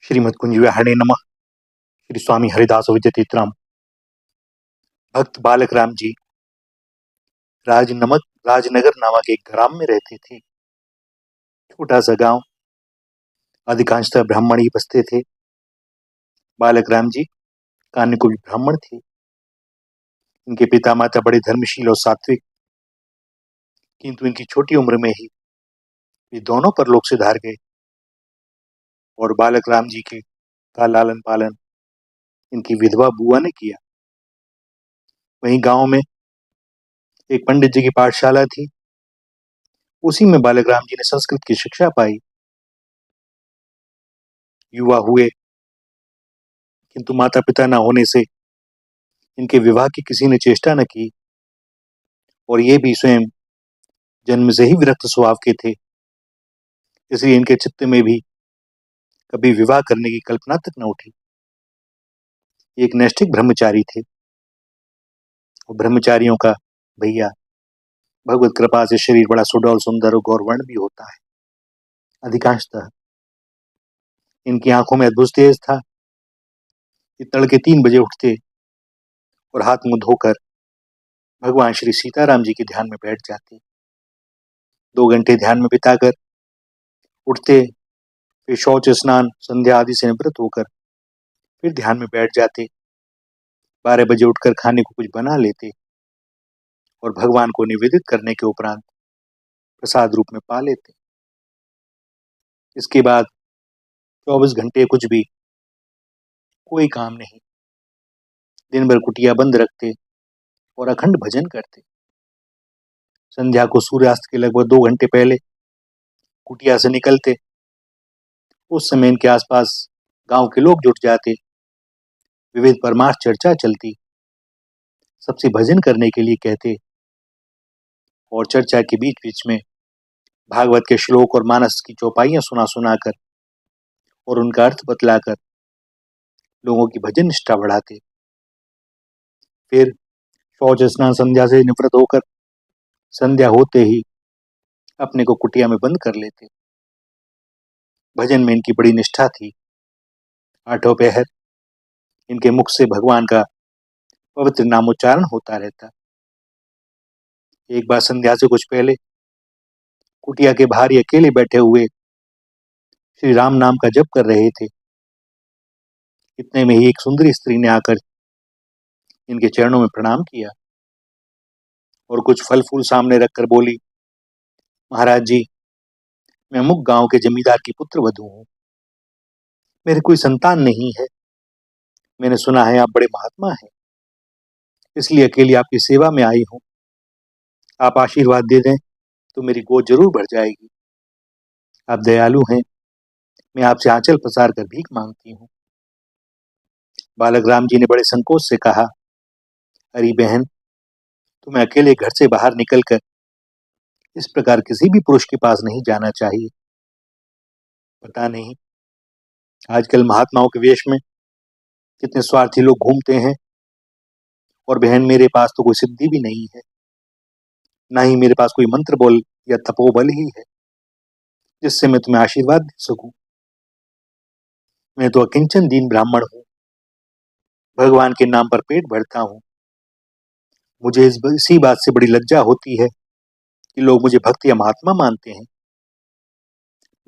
श्रीमद् कुंज विहारिणे नमः। श्री स्वामी हरिदास विद्यतीतराम। भक्त बालक राम जी राजनगर नामक एक ग्राम में रहते थे। छोटा सा गांव, अधिकांशतः ब्राह्मण ही बसते थे। बालक राम जी कान्यकुल ब्राह्मण थे। इनके पिता माता बड़े धर्मशील और सात्विक, किंतु इनकी छोटी उम्र में ही ये दोनों परलोक सिधार गए और बालक राम जी के का लालन पालन इनकी विधवा बुआ ने किया। वहीं गांव में एक पंडित जी की पाठशाला थी। उसी में बालक राम जी ने संस्कृत की शिक्षा पाई। युवा हुए, किंतु माता पिता न होने से इनके विवाह की किसी ने चेष्टा न की और ये भी स्वयं जन्म से ही विरक्त स्वभाव के थे। इसलिए इनके चित्त में भी कभी विवाह करने की कल्पना तक न उठी। एक नैष्ठिक ब्रह्मचारी थे और ब्रह्मचारियों का भैया भगवत कृपा से शरीर बड़ा सुडौल सुंदर और गौरवर्ण भी होता है। अधिकांशतः इनकी आंखों में अद्भुत तेज था। ये तड़के 3 बजे उठते और हाथ मुंह धोकर भगवान श्री सीताराम जी के ध्यान में बैठ जाते। 2 घंटे ध्यान में बिताकर उठते, फिर शौच स्नान संध्या आदि से निवृत्त होकर फिर ध्यान में बैठ जाते। 12 बजे उठकर खाने को कुछ बना लेते और भगवान को निवेदित करने के उपरांत प्रसाद रूप में पा लेते। इसके बाद 24 घंटे कुछ भी कोई काम नहीं। दिन भर कुटिया बंद रखते और अखंड भजन करते। संध्या को सूर्यास्त के लगभग 2 घंटे पहले कुटिया से निकलते। उस समय इनके आसपास गांव के लोग जुट जाते। विविध परमार्थ चर्चा चलती। सबसे भजन करने के लिए कहते और चर्चा के बीच बीच में भागवत के श्लोक और मानस की चौपाइयां सुना सुनाकर और उनका अर्थ बतलाकर लोगों की भजन निष्ठा बढ़ाते। फिर शौच स्नान संध्या से निवृत्त होकर संध्या होते ही अपने को कुटिया में बंद कर लेते। भजन में इनकी बड़ी निष्ठा थी। 8 पहर इनके मुख से भगवान का पवित्र नामोच्चारण होता रहता। एक बार संध्या से कुछ पहले कुटिया के बाहर अकेले बैठे हुए श्री राम नाम का जप कर रहे थे। इतने में ही एक सुंदरी स्त्री ने आकर इनके चरणों में प्रणाम किया और कुछ फल फूल सामने रखकर बोली, महाराज जी, मैं अमुक गांव के जमींदार की पुत्र वधू हूं। मेरे कोई संतान नहीं है। मैंने सुना है आप बड़े महात्मा हैं, इसलिए अकेली आपकी सेवा में आई हूं। आप आशीर्वाद दे दें तो मेरी गोद जरूर भर जाएगी। आप दयालु हैं। मैं आपसे आंचल पसार कर भीख मांगती हूँ। बालक राम जी ने बड़े संकोच से कहा, अरे बहन, तुम्हें अकेले घर से बाहर निकलकर इस प्रकार किसी भी पुरुष के पास नहीं जाना चाहिए। पता नहीं आजकल महात्माओं के वेश में कितने स्वार्थी लोग घूमते हैं। और बहन, मेरे पास तो कोई सिद्धि भी नहीं है, ना ही मेरे पास कोई मंत्र बल या तपोबल ही है जिससे मैं तुम्हें आशीर्वाद दे सकूं। मैं तो अकिंचन दीन ब्राह्मण हूं। भगवान के नाम पर पेट भरता हूं। मुझे इसी बात से बड़ी लज्जा होती है कि लोग मुझे भक्त या महात्मा मानते हैं।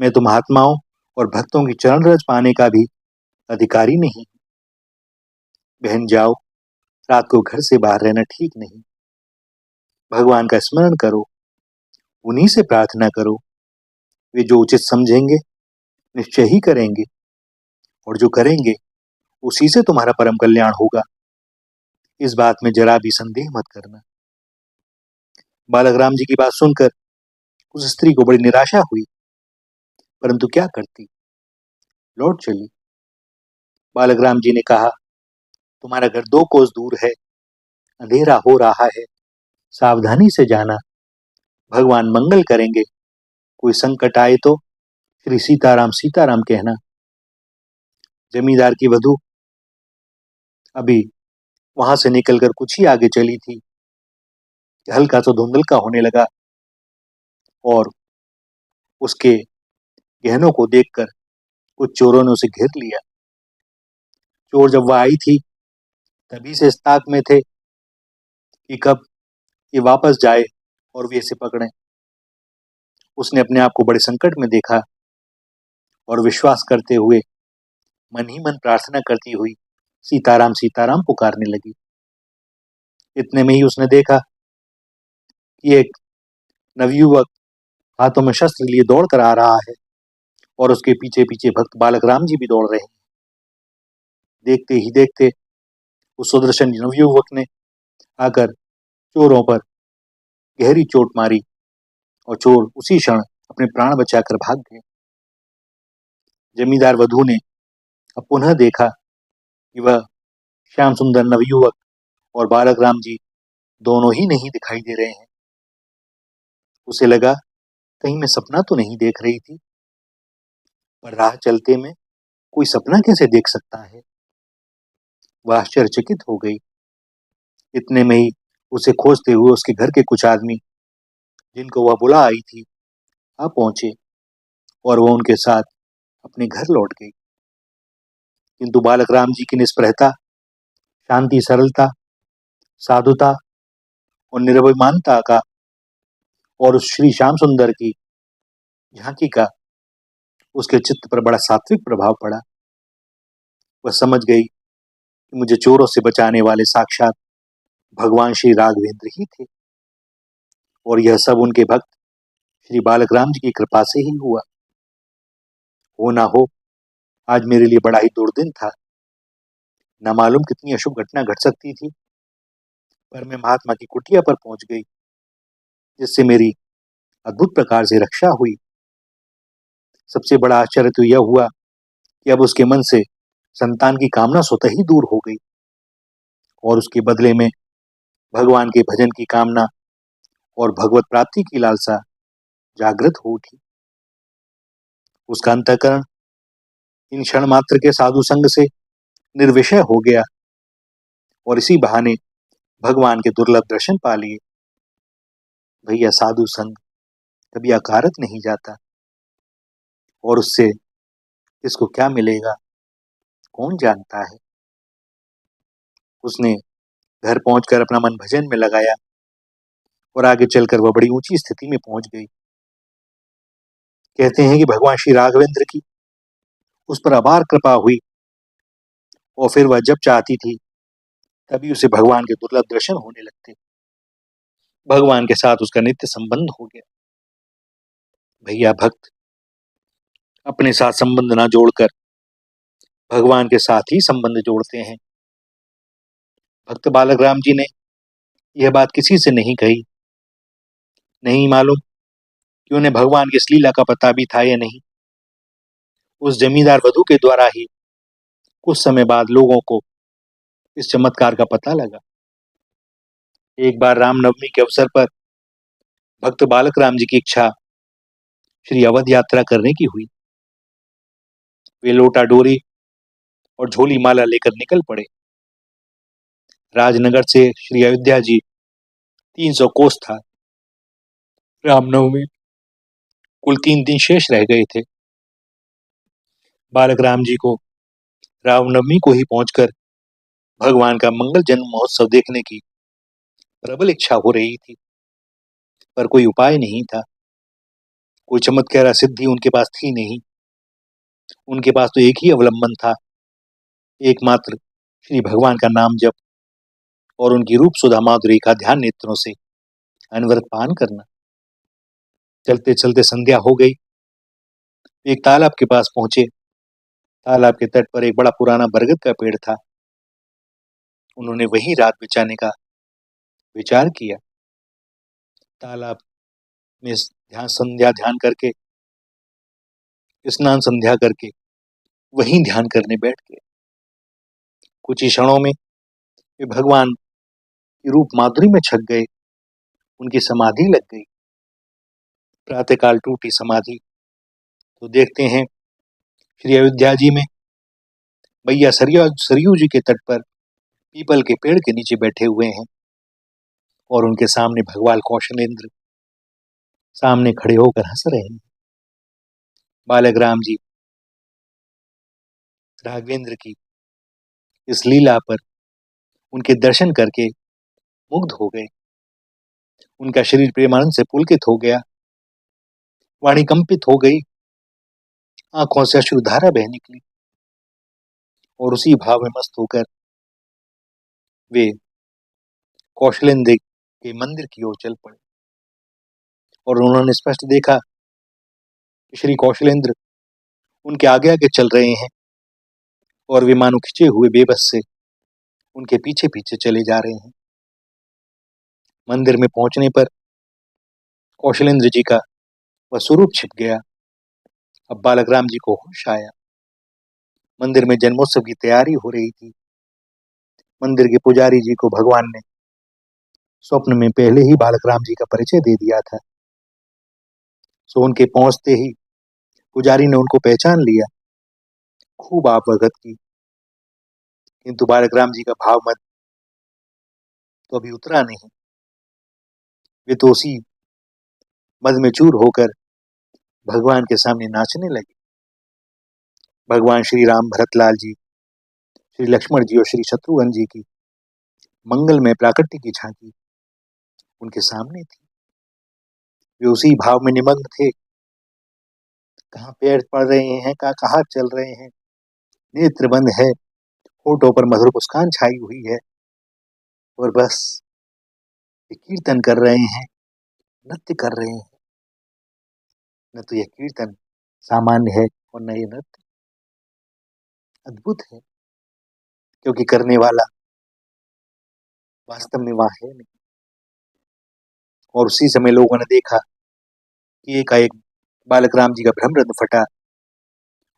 मैं तो महात्माओं और भक्तों की चरण रज पाने का भी अधिकारी नहीं। बहन जाओ, रात को घर से बाहर रहना ठीक नहीं। भगवान का स्मरण करो, उन्हीं से प्रार्थना करो। वे जो उचित समझेंगे निश्चय ही करेंगे, और जो करेंगे उसी से तुम्हारा परम कल्याण होगा। इस बात में जरा भी संदेह मत करना। बालक राम जी की बात सुनकर उस स्त्री को बड़ी निराशा हुई, परंतु क्या करती, लौट चली। बालक राम जी ने कहा, तुम्हारा घर 2 कोस दूर है, अंधेरा हो रहा है, सावधानी से जाना। भगवान मंगल करेंगे। कोई संकट आए तो श्री सीताराम सीताराम कहना। जमींदार की वधू अभी वहां से निकलकर कुछ ही आगे चली थी, हल्का सा धुंधलका होने लगा और उसके गहनों को देखकर कुछ चोरों ने उसे घेर लिया। चोर जब वह आई थी तभी से इस ताक में थे कि कब ये वापस जाए और वे इसे पकड़ें। उसने अपने आप को बड़े संकट में देखा और विश्वास करते हुए मन ही मन प्रार्थना करती हुई सीताराम सीताराम पुकारने लगी। इतने में ही उसने देखा कि एक नवयुवक हाथों में शस्त्र लिए दौड़ कर आ रहा है और उसके पीछे पीछे भक्त बालक राम जी भी दौड़ रहे हैं। देखते ही देखते उस सुदर्शन नवयुवक ने आकर चोरों पर गहरी चोट मारी और चोर उसी क्षण अपने प्राण बचाकर भाग गए। जमींदार वधु ने अब पुनः देखा कि वह श्याम सुंदर नवयुवक और बालक राम जी दोनों ही नहीं दिखाई दे रहे हैं। उसे लगा कहीं मैं सपना तो नहीं देख रही थी, पर राह चलते में कोई सपना कैसे देख सकता है। वह आश्चर्यचकित हो गई। इतने में ही उसे खोजते हुए उसके घर के कुछ आदमी जिनको वह बुला आई थी आ पहुंचे और वह उनके साथ अपने घर लौट गई। किंतु बालक राम जी की निष्प्रहता, शांति, सरलता, साधुता और निर्भयमानता का और उस श्री श्याम सुंदर की झांकी का उसके चित्त पर बड़ा सात्विक प्रभाव पड़ा। वह समझ गई कि मुझे चोरों से बचाने वाले साक्षात भगवान श्री राघवेंद्र ही थे और यह सब उनके भक्त श्री बालक राम जी की कृपा से ही हुआ। हो ना हो आज मेरे लिए बड़ा ही दुर्दिन था। न मालूम कितनी अशुभ घटना घट सकती थी, पर मैं महात्मा की कुटिया पर पहुंच गई, जिससे मेरी अद्भुत प्रकार से रक्षा हुई। सबसे बड़ा आश्चर्य तो यह हुआ कि अब उसके मन से संतान की कामना स्वतः ही दूर हो गई और उसके बदले में भगवान के भजन की कामना और भगवत प्राप्ति की लालसा जागृत हो उठी। उसका अंतःकरण इन क्षण मात्र के साधु संग से निर्विषय हो गया और इसी बहाने भगवान के दुर्लभ दर्शन पा लिए। भैया साधु संग कभी अकारत नहीं जाता और उससे इसको क्या मिलेगा कौन जानता है। उसने घर पहुंचकर अपना मन भजन में लगाया और आगे चलकर वह बड़ी ऊंची स्थिति में पहुंच गई। कहते हैं कि भगवान श्री राघवेंद्र की उस पर अपार कृपा हुई और फिर वह जब चाहती थी तभी उसे भगवान के दुर्लभ दर्शन होने लगते। भगवान के साथ उसका नित्य संबंध हो गया। भैया भक्त अपने साथ संबंध ना जोड़कर भगवान के साथ ही संबंध जोड़ते हैं। भक्त बालक राम जी ने यह बात किसी से नहीं कही। नहीं मालूम कि उन्हें भगवान की इस लीला का पता भी था या नहीं। उस जमींदार वधु के द्वारा ही कुछ समय बाद लोगों को इस चमत्कार का पता लगा। एक बार रामनवमी के अवसर पर भक्त बालक राम जी की इच्छा श्री अवध यात्रा करने की हुई। वे लोटा डोरी और झोली माला लेकर निकल पड़े। राजनगर से श्री अयोध्या जी 300 कोस था। रामनवमी कुल 3 दिन शेष रह गए थे। बालक राम जी को रामनवमी को ही पहुंचकर भगवान का मंगल जन्म महोत्सव देखने की प्रबल इच्छा हो रही थी, पर कोई उपाय नहीं था। कोई चमत्कार सिद्धि उनके पास थी नहीं। उनके पास तो एक ही अवलंबन था, एकमात्र श्री भगवान का नाम जप और उनकी रूप सुधा माधुरी का ध्यान नेत्रों से अनवरत पान करना। चलते चलते संध्या हो गई। एक तालाब के पास पहुंचे। तालाब के तट पर एक बड़ा पुराना बरगद का पेड़ था। उन्होंने वहीं रात बिताने का विचार किया। तालाब में ध्यान करके, स्नान संध्या करके वहीं ध्यान करने बैठ गए। कुछ ही क्षणों में वे भगवान की रूप माधुरी में छक गए। उनकी समाधि लग गई। प्रातःकाल टूटी समाधि तो देखते हैं श्री अयोध्या जी में भैया सरयू जी के तट पर पीपल के पेड़ के नीचे बैठे हुए हैं और उनके सामने भगवान कौशलेंद्र सामने खड़े होकर हंस रहे हैं। बालक राम जी राघवेंद्र की इस लीला पर उनके दर्शन करके मुग्ध हो गए। उनका शरीर प्रेमानंद से पुलकित हो गया, वाणी कंपित हो गई, आंखों से अश्रुधारा बह निकली और उसी भाव में मस्त होकर वे कौशलेंद्र के मंदिर की ओर चल पड़े। और उन्होंने स्पष्ट देखा कि श्री कौशलेंद्र उनके आगे आगे चल रहे हैं और वे मानो खिंचे हुए बेबस से उनके पीछे पीछे चले जा रहे हैं। मंदिर में पहुंचने पर कौशलेंद्र जी का वह स्वरूप छिप गया। अब बालक राम जी को होश आया। मंदिर में जन्मोत्सव की तैयारी हो रही थी। मंदिर के पुजारी जी को भगवान ने स्वप्न में पहले ही बालक राम जी का परिचय दे दिया था। सो उनके पहुंचते ही पुजारी ने उनको पहचान लिया, खूब आवाभगत की, किंतु बालक राम जी का भाव मत तो अभी उतरा नहीं। वे तो उसी मद में चूर होकर भगवान के सामने नाचने लगे। भगवान श्री राम, भरतलाल जी, श्री लक्ष्मण जी और श्री शत्रुघ्न जी की मंगलमय प्राकट्य की झांकी उनके सामने थी। वे उसी भाव में निमग्न थे। कहाँ पैर पड़ रहे हैं, कहाँ चल रहे हैं, नेत्र बंद है, होठों पर मधुर मुस्कान छाई हुई है और बस कीर्तन कर रहे हैं, नृत्य कर रहे हैं। न तो यह कीर्तन सामान्य है और न ये नृत्य अद्भुत है, क्योंकि करने वाला वास्तव में वहां है नहीं। और उसी समय लोगों ने देखा कि एकाएक बालक राम जी का ब्रह्मरंध्र फटा,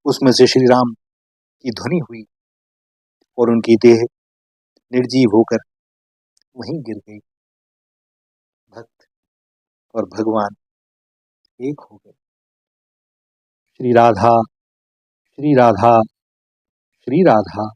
उसमें से श्री राम की ध्वनि हुई और उनकी देह निर्जीव होकर वहीं गिर गई। भक्त और भगवान एक हो गए। श्री राधा, श्री राधा, श्री राधा।